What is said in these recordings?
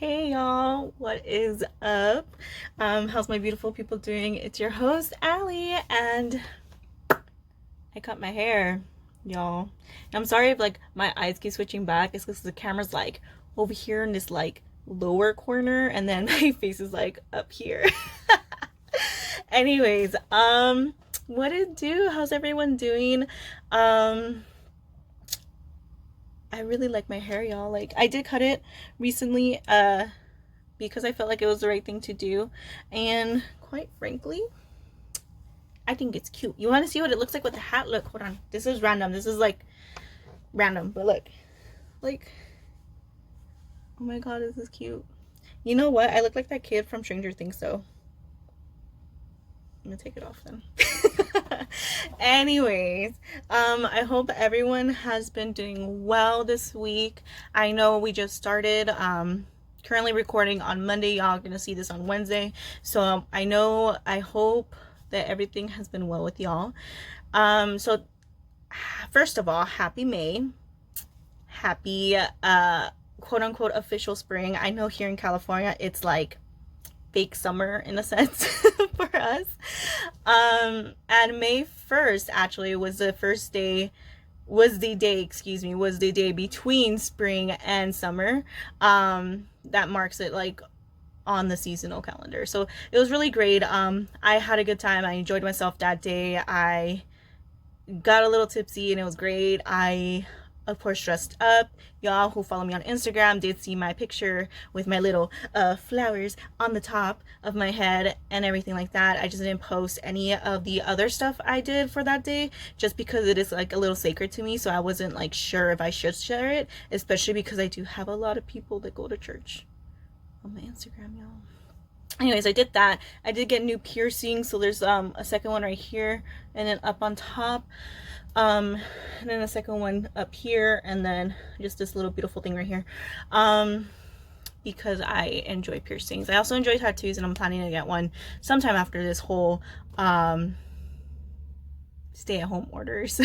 Hey y'all, what is up? How's my beautiful people doing? It's your host Allie, and I cut my hair, y'all. And I'm sorry if like my eyes keep switching back. It's because the camera's like over here in this like lower corner, and then my face is like up here. Anyways, what it do? How's everyone doing? Um, I really like my hair, y'all. Like I did cut it recently, because I felt like it was the right thing to do. And quite frankly, I think it's cute. You want to see what it looks like with the hat? Look, hold on. This is random. This is like random, but look. Like, oh my god, this is cute. You know what? I look like that kid from Stranger Things, so I'm gonna take it off then. Anyways, I hope everyone has been doing well this week. I know we just started currently recording on Monday. Y'all are gonna see this on Wednesday, so I hope that everything has been well with y'all. So first of all, happy May. Happy quote unquote official spring. I know here in California it's like fake summer in a sense for us. And May 1st actually was the day between spring and summer. That marks it like on the seasonal calendar. So it was really great. I had a good time. I enjoyed myself that day. I got a little tipsy and it was great. I of course dressed up. Y'all who follow me on Instagram did see my picture with my little flowers on the top of my head and everything like that. I just didn't post any of the other stuff I did for that day just because it is like a little sacred to me, so I wasn't like sure if I should share it, especially because I do have a lot of people that go to church on my Instagram, y'all. Anyways, I did that. I did get new piercings, so there's a second one right here and then up on top, and then a second one up here, and then just this little beautiful thing right here, because I enjoy piercings. I also enjoy tattoos, and I'm planning to get one sometime after this whole stay-at-home orders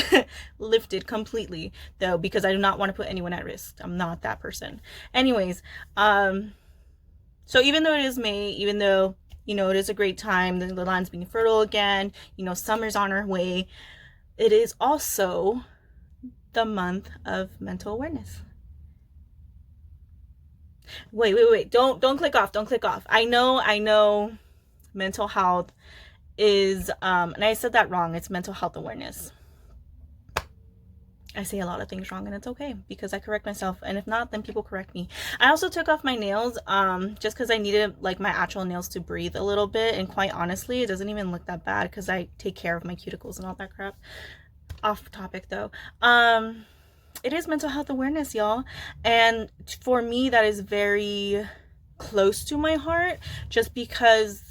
lifted completely, though, because I do not want to put anyone at risk. I'm not that person. Anyways, so even though it is May, even though, you know, it is a great time, the land's being fertile again, you know, summer's on our way, it is also the month of mental awareness. Wait. Don't click off. Don't click off. I know mental health is, and I said that wrong. It's mental health awareness. I say a lot of things wrong, and it's okay because I correct myself, and if not, then people correct me. I also took off my nails just because I needed like my actual nails to breathe a little bit, and quite honestly, it doesn't even look that bad because I take care of my cuticles and all that crap. Off topic though. It is mental health awareness, y'all, and for me that is very close to my heart just because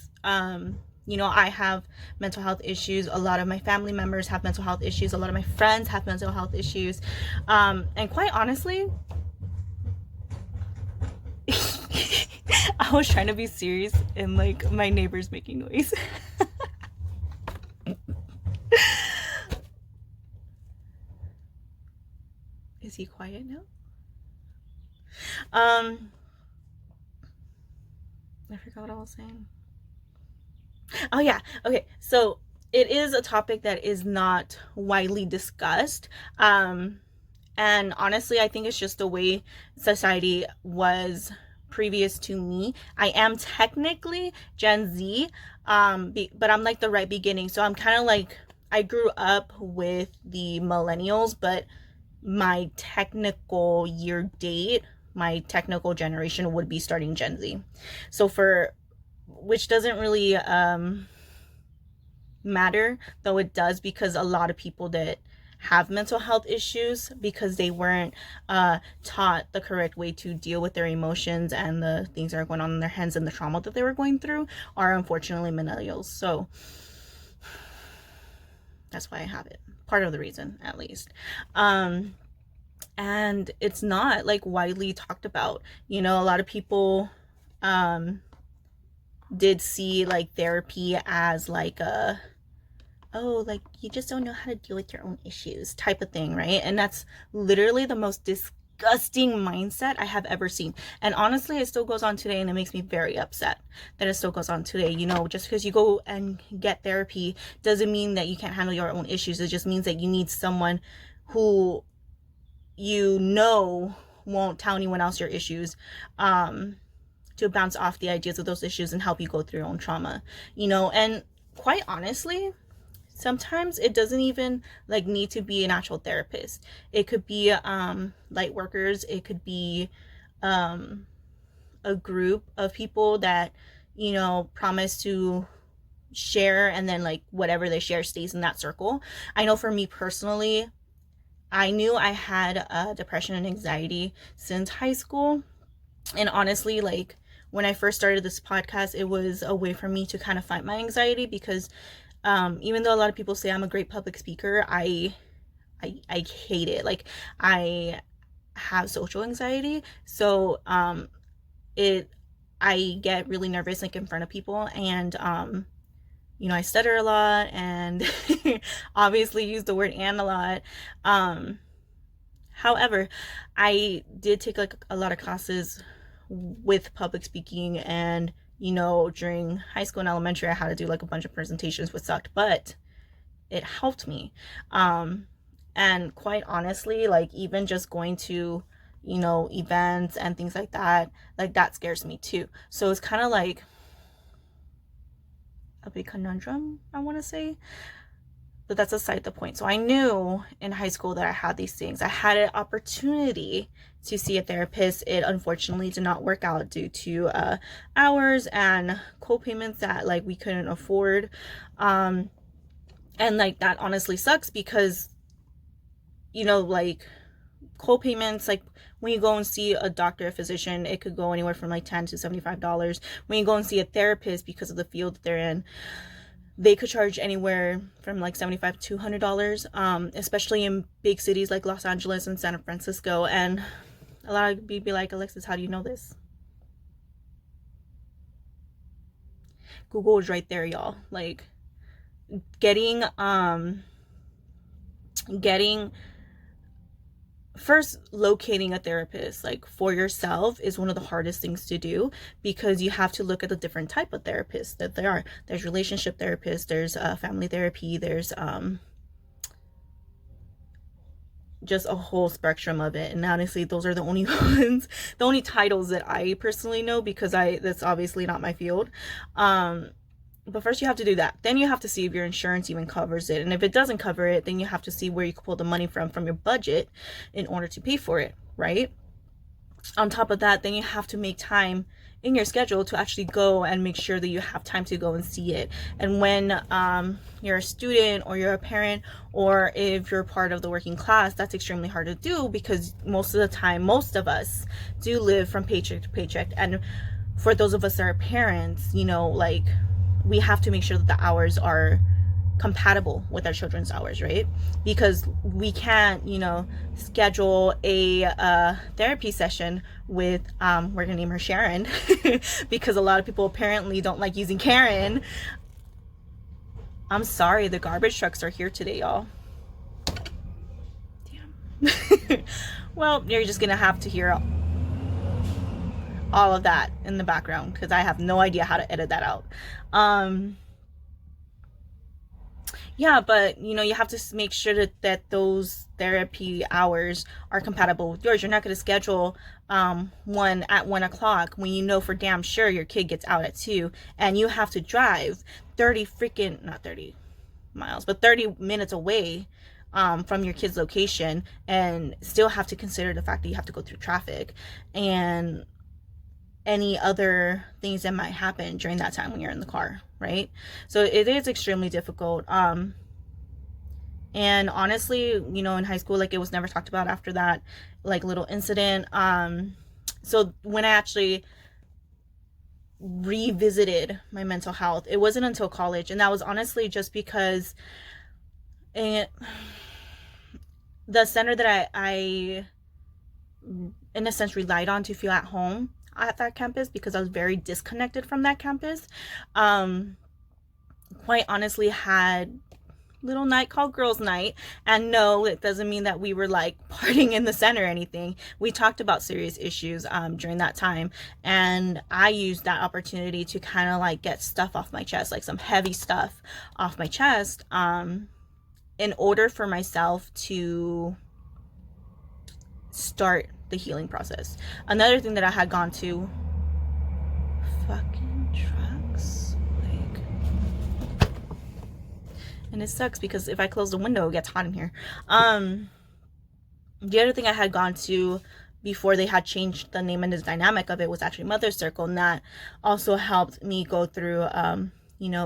you know, I have mental health issues. A lot of my family members have mental health issues. A lot of my friends have mental health issues. And quite honestly, I was trying to be serious and like my neighbor's making noise. Is he quiet now? I forgot what I was saying. Oh yeah, okay, so it is a topic that is not widely discussed, and honestly I think it's just the way society was previous to me. I am technically Gen Z, but I'm like the right beginning, so I'm kind of like, I grew up with the millennials, but my technical year date, my technical generation would be starting Gen Z. So which doesn't really matter, though it does, because a lot of people that have mental health issues because they weren't taught the correct way to deal with their emotions and the things that are going on in their heads and the trauma that they were going through are unfortunately millennials. So that's why I have it, part of the reason at least. And it's not like widely talked about, you know. A lot of people did see like therapy as like a, oh, like you just don't know how to deal with your own issues type of thing, right? And that's literally the most disgusting mindset I have ever seen. And honestly, it still goes on today, and it makes me very upset that it still goes on today. You know, just because you go and get therapy doesn't mean that you can't handle your own issues. It just means that you need someone who you know won't tell anyone else your issues, to bounce off the ideas of those issues and help you go through your own trauma, you know. And quite honestly, sometimes it doesn't even like need to be an actual therapist. It could be light workers. It could be a group of people that, you know, promise to share, and then like whatever they share stays in that circle. I know for me personally, I knew I had depression and anxiety since high school. And honestly, like when I first started this podcast, it was a way for me to kind of fight my anxiety, because even though a lot of people say I'm a great public speaker, I hate it. Like, I have social anxiety, so I get really nervous like in front of people, and you know, I stutter a lot, and obviously use the word "and" a lot. However, I did take like a lot of classes with public speaking, and you know, during high school and elementary I had to do like a bunch of presentations, which sucked, but it helped me. And quite honestly, like even just going to, you know, events and things like that scares me too. So it's kind of like a big conundrum, I want to say. But that's aside the point. So I knew in high school that I had these things. I had an opportunity to see a therapist. It unfortunately did not work out due to hours and co-payments that like we couldn't afford. And like that honestly sucks, because, you know, like co-payments, like when you go and see a doctor, a physician, it could go anywhere from like $10 to $75. When you go and see a therapist, because of the field that they're in, they could charge anywhere from like $75 to $200, especially in big cities like Los Angeles and San Francisco. And a lot of people be like, Alexis, how do you know this? Google is right there, y'all. Like getting first, locating a therapist like for yourself is one of the hardest things to do, because you have to look at the different type of therapists that there are. There's relationship therapists, there's family therapy, there's just a whole spectrum of it. And honestly, those are the only ones, the only titles that I personally know, because that's obviously not my field. But first you have to do that. Then you have to see if your insurance even covers it. And if it doesn't cover it, then you have to see where you can pull the money from your budget in order to pay for it, right? On top of that, then you have to make time in your schedule to actually go and make sure that you have time to go and see it. And when you're a student, or you're a parent, or if you're part of the working class, that's extremely hard to do, because most of the time, most of us do live from paycheck to paycheck. And for those of us that are parents, you know, like, we have to make sure that the hours are compatible with our children's hours, right? Because we can't, you know, schedule a therapy session with we're gonna name her Sharon because a lot of people apparently don't like using Karen. I'm sorry, the garbage trucks are here today, y'all. Damn. Well, you're just gonna have to hear all of that in the background, because I have no idea how to edit that out. Yeah, but you know, you have to make sure that those therapy hours are compatible with yours. You're not going to schedule one at 1 o'clock when you know for damn sure your kid gets out at 2, and you have to drive 30 miles, but 30 minutes away from your kid's location, and still have to consider the fact that you have to go through traffic and any other things that might happen during that time when you're in the car, right? So it is extremely difficult. And honestly, you know, in high school, like, it was never talked about after that, like, little incident. So when I actually revisited my mental health, it wasn't until college, and that was honestly just because the center that I in a sense relied on to feel at home at that campus, because I was very disconnected from that campus, quite honestly had little night called girls night. And no, it doesn't mean that we were like partying in the center or anything. We talked about serious issues during that time, and I used that opportunity to kind of like get stuff off my chest, like some heavy stuff off my chest, in order for myself to start the healing process. Another thing that I had gone to, fucking trucks, like, and it sucks because if I close the window, it gets hot in here. The other thing I had gone to before they had changed the name and the dynamic of it was actually Mother Circle, and that also helped me go through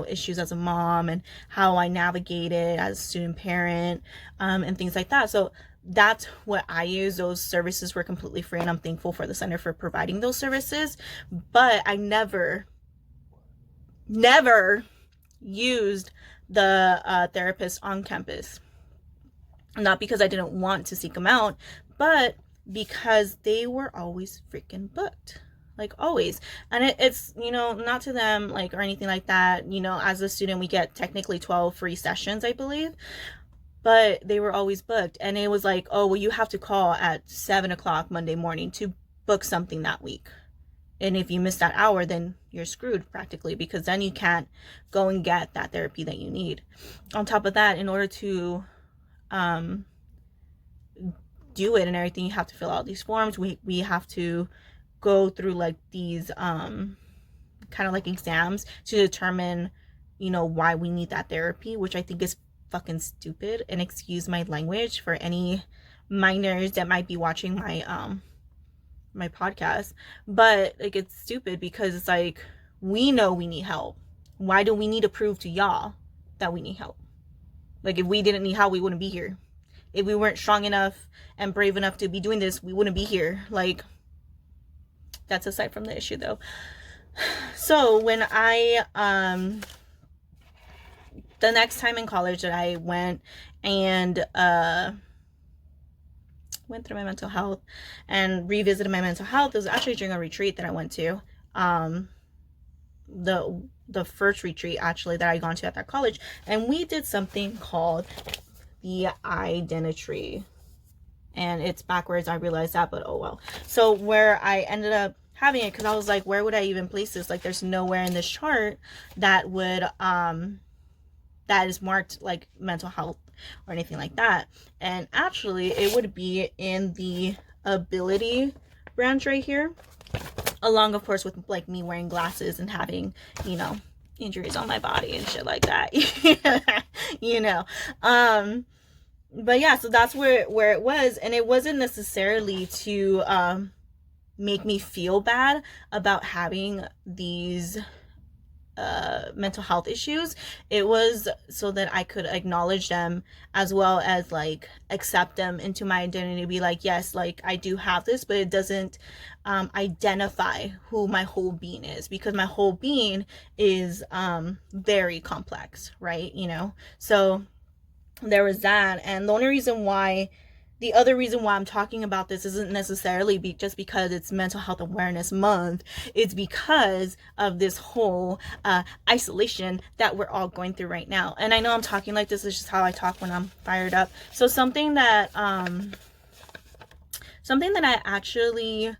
issues as a mom and how I navigated as a student parent, and things like that. So that's what I use. Those services were completely free, and I'm thankful for the center for providing those services. But I never used the therapist on campus. Not because I didn't want to seek them out, but because they were always freaking booked. Like, always. And it's, not to them, like, or anything like that. As a student, we get technically 12 free sessions, I believe. But they were always booked. And it was like, oh, well, you have to call at 7 o'clock Monday morning to book something that week. And if you miss that hour, then you're screwed practically, because then you can't go and get that therapy that you need. On top of that, in order to do it and everything, you have to fill out these forms. We have to go through like these kind of like exams to determine why we need that therapy, which I think is fucking stupid. And excuse my language for any minors that might be watching my my podcast, but like, it's stupid because it's like, we know we need help. Why do we need to prove to y'all that we need help? Like, if we didn't need help, we wouldn't be here. If we weren't strong enough and brave enough to be doing this, we wouldn't be here. Like, that's aside from the issue though. So when I the next time in college that I went and went through my mental health and revisited my mental health, it was actually during a retreat that I went to. The first retreat actually that I gone to at that college, and we did something called the identity, and it's backwards, I realized that, but oh well. So where I ended up having it, because I was like, where would I even place this? Like, there's nowhere in this chart that would that is marked like mental health or anything like that. And actually it would be in the ability branch right here, along of course with like me wearing glasses and having injuries on my body and shit like that. But yeah, so that's where it was. And it wasn't necessarily to make me feel bad about having these mental health issues. It was so that I could acknowledge them, as well as like accept them into my identity, be like, yes, like I do have this, but it doesn't identify who my whole being is, because my whole being is very complex, right? So there was that. And the other reason why I'm talking about this isn't necessarily just because it's Mental Health Awareness Month. It's because of this whole isolation that we're all going through right now. And I know I'm talking like this is just how I talk when I'm fired up. So something that I actually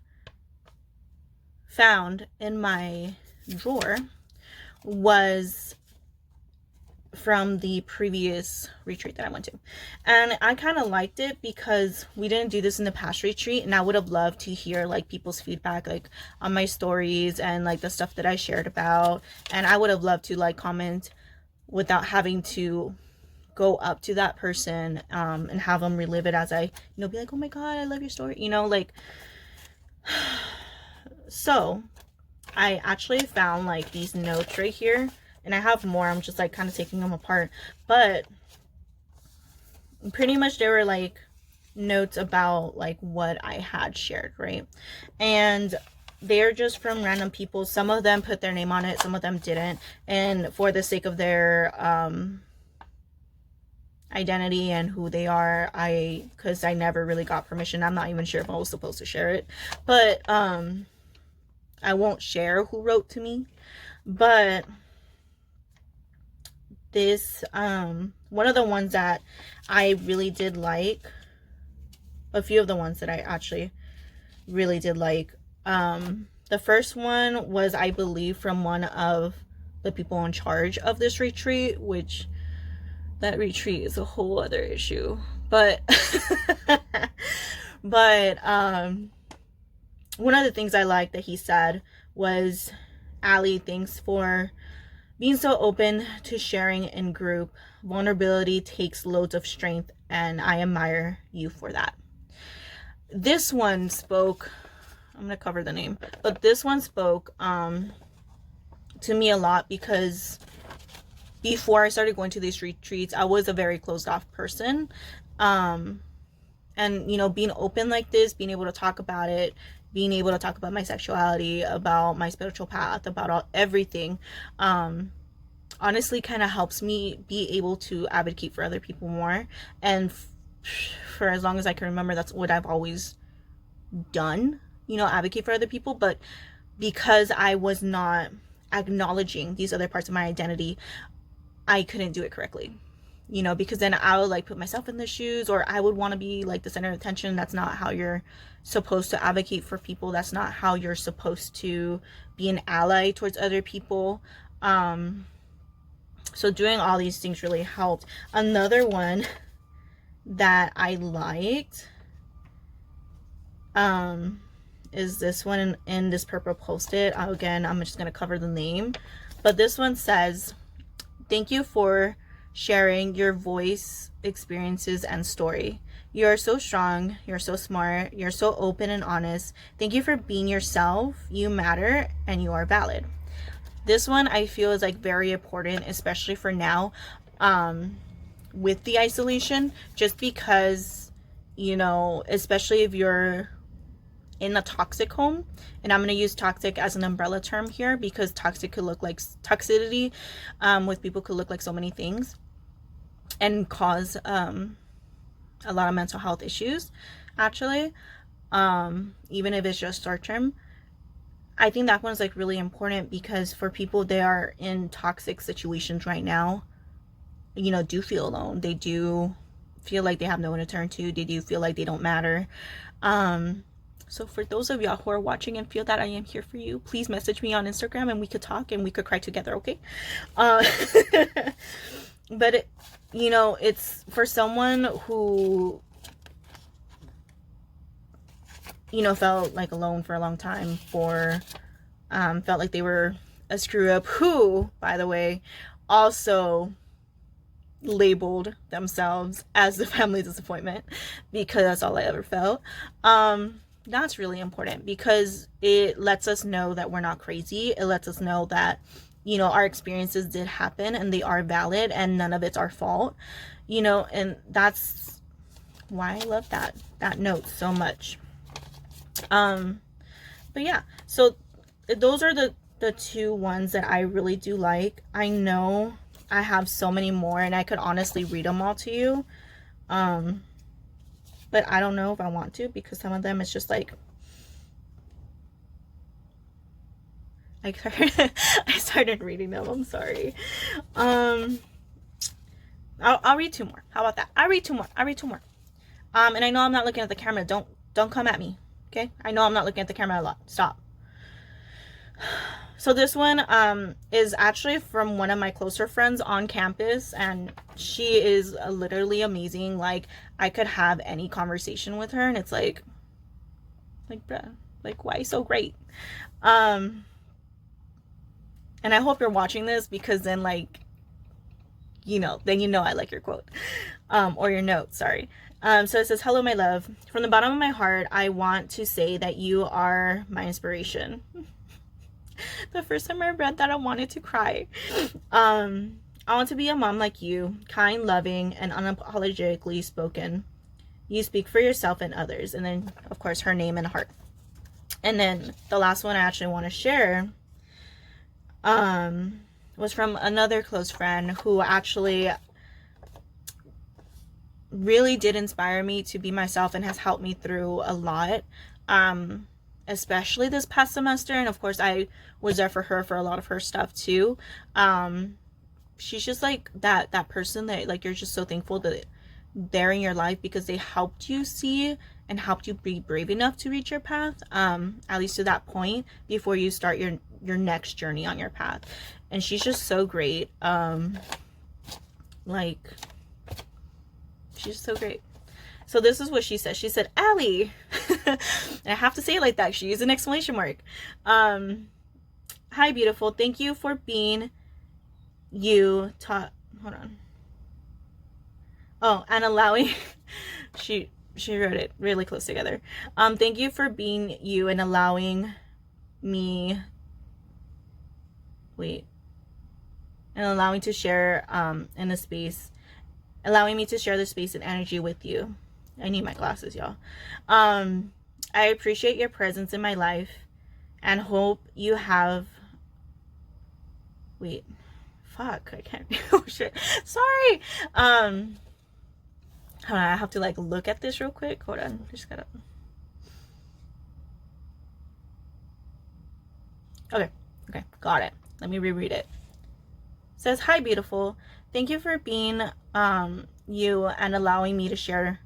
found in my drawer was from the previous retreat that I went to, and I kind of liked it because we didn't do this in the past retreat, and I would have loved to hear like people's feedback, like on my stories and like the stuff that I shared about, and I would have loved to like comment without having to go up to that person and have them relive it as I be like, oh my god, I love your story, like. So I actually found like these notes right here. And I have more. I'm just like kind of taking them apart. But pretty much they were like notes about like what I had shared, right? And they're just from random people. Some of them put their name on it. Some of them didn't. And for the sake of their identity and who they are, because I never really got permission. I'm not even sure if I was supposed to share it. But I won't share who wrote to me. But this one of the ones that I really did like, a few of the ones that I actually really did like. The first one was, I believe, from one of the people in charge of this retreat, which that retreat is a whole other issue. But but one of the things I liked that he said was, Allie, thanks for being so open to sharing in group. Vulnerability takes loads of strength, and I admire you for that. This one spoke, I'm going to cover the name, but this one spoke to me a lot, because before I started going to these retreats, I was a very closed off person. And, you know, being open like this, being able to talk about it, being able to talk about my sexuality, about my spiritual path, about everything, honestly kind of helps me be able to advocate for other people more. And for as long as I can remember, that's what I've always done, you know, advocate for other people. But because I was not acknowledging these other parts of my identity, I couldn't do it correctly, you know, because then I would like put myself in the shoes, or I would want to be like the center of attention. That's not how you're supposed to advocate for people. That's not how you're supposed to be an ally towards other people. So doing all these things really helped. Another one that I liked is this one in this purple post-it. Again, I'm just going to cover the name. But this one says, thank you for sharing your voice, experiences, and story. You are so strong. You're so smart. You're so open and honest. Thank you for being yourself. You matter and you are valid. This one I feel is like very important, especially for now, with the isolation, just because, you know, especially if you're in a toxic home, and I'm going to use toxic as an umbrella term here, because toxic could look like toxicity, with people could look like so many things and cause a lot of mental health issues, actually, even if it's just short term. I think that one's like really important, because for people that are in toxic situations right now, you know, do feel alone. They do feel like they have no one to turn to. They do feel like they don't matter. So for those of y'all who are watching and feel that I am here for you, please message me on Instagram and we could talk and we could cry together, okay? But it, you know, it's for someone who, you know, felt like alone for a long time, or felt like they were a screw up, who, by the way, also labeled themselves as the family disappointment, because that's all I ever felt. That's really important, because it lets us know that we're not crazy. It lets us know that, you know, our experiences did happen and they are valid and none of it's our fault, you know, and that's why I love that note so much. But yeah, so those are the two ones that I really do like. I know I have so many more and I could honestly read them all to you. But I don't know if I want to, because some of them it's just like, I started reading them. I'm sorry. I'll read two more. How about that? I read two more. And I know I'm not looking at the camera. Don't come at me. Okay? I know I'm not looking at the camera a lot. Stop. So this one is actually from one of my closer friends on campus, and she is literally amazing. Like, I could have any conversation with her and it's like bruh, like, why so great? And I hope you're watching this, because then, like, you know, I like your quote, or your note, sorry. So it says, hello, my love. From the bottom of my heart, I want to say that you are my inspiration. The first time I read that, I wanted to cry. I want to be a mom like you, kind, loving, and unapologetically spoken. You speak for yourself and others. And then, of course, her name and heart. And then the last one I actually want to share was from another close friend who actually really did inspire me to be myself and has helped me through a lot. Especially this past semester, and of course I was there for her for a lot of her stuff too. she's just like that person that like you're just so thankful that they're in your life because they helped you see and helped you be brave enough to reach your path, at least to that point before you start your next journey on your path. And she's just so great. Like, she's so great. So this is what she said. She said, Allie. And I have to say it like that. She used an exclamation mark. Hi, beautiful. Thank you for being you. Hold on. Oh, and allowing. she wrote it really close together. Thank you for being you and allowing me. Wait. And allowing to share in a space. Allowing me to share the space and energy with you. I need my glasses, y'all. I appreciate your presence in my life and hope you have. Wait. Fuck. I can't. Oh, shit. Sorry. Hold on. I have to, like, look at this real quick. Hold on. Just gotta. Okay. Okay. Got it. Let me reread it. It says, hi, beautiful. Thank you for being you and allowing me to share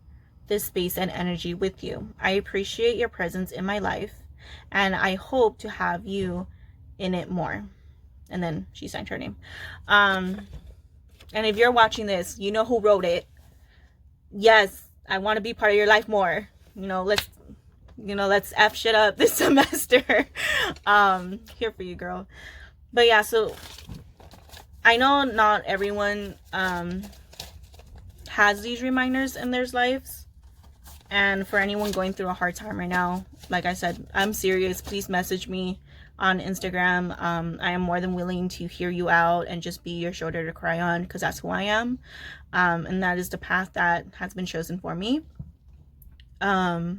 this space and energy with you. I appreciate your presence in my life and I hope to have you in it more. And then she signed her name. And if you're watching this, you know who wrote it. Yes, I want to be part of your life more. Let's F shit up this semester. Here for you, girl. But yeah, so I know not everyone has these reminders in their lives. And for anyone going through a hard time right now, like I said, I'm serious. Please message me on Instagram. I am more than willing to hear you out and just be your shoulder to cry on, because that's who I am. And that is the path that has been chosen for me. But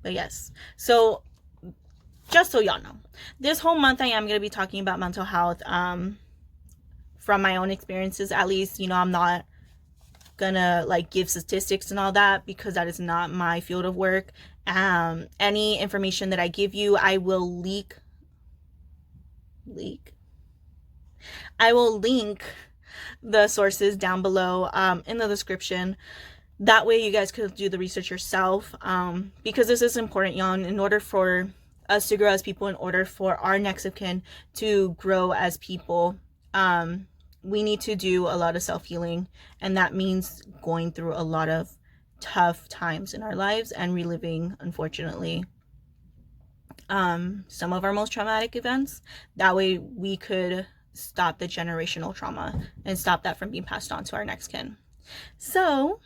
yes. So just so y'all know, this whole month I am going to be talking about mental health from my own experiences. At least, I'm not gonna like give statistics and all that, because that is not my field of work. Any information that I give you, I will I will link the sources down below in the description. That way you guys could do the research yourself, because this is important, y'all. In order for us to grow as people, in order for our next of kin to grow as people, we need to do a lot of self-healing, and that means going through a lot of tough times in our lives and reliving, unfortunately, some of our most traumatic events. That way we could stop the generational trauma and stop that from being passed on to our next kin. So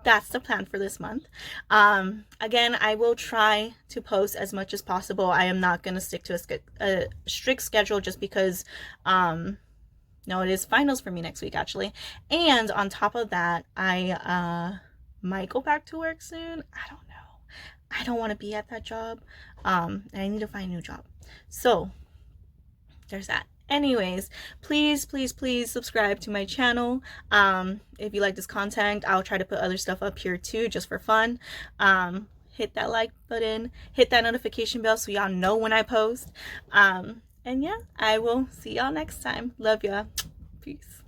that's the plan for this month. Again, I will try to post as much as possible. I am not going to stick to a strict schedule, just because no, it is finals for me next week, actually. And on top of that, I might go back to work soon. I don't know. I don't want to be at that job. And I need to find a new job. So there's that. Anyways, please subscribe to my channel. If you like this content, I'll try to put other stuff up here too, just for fun. Hit that like button, hit that notification bell so y'all know when I post. And yeah, I will see y'all next time. Love y'all. Peace.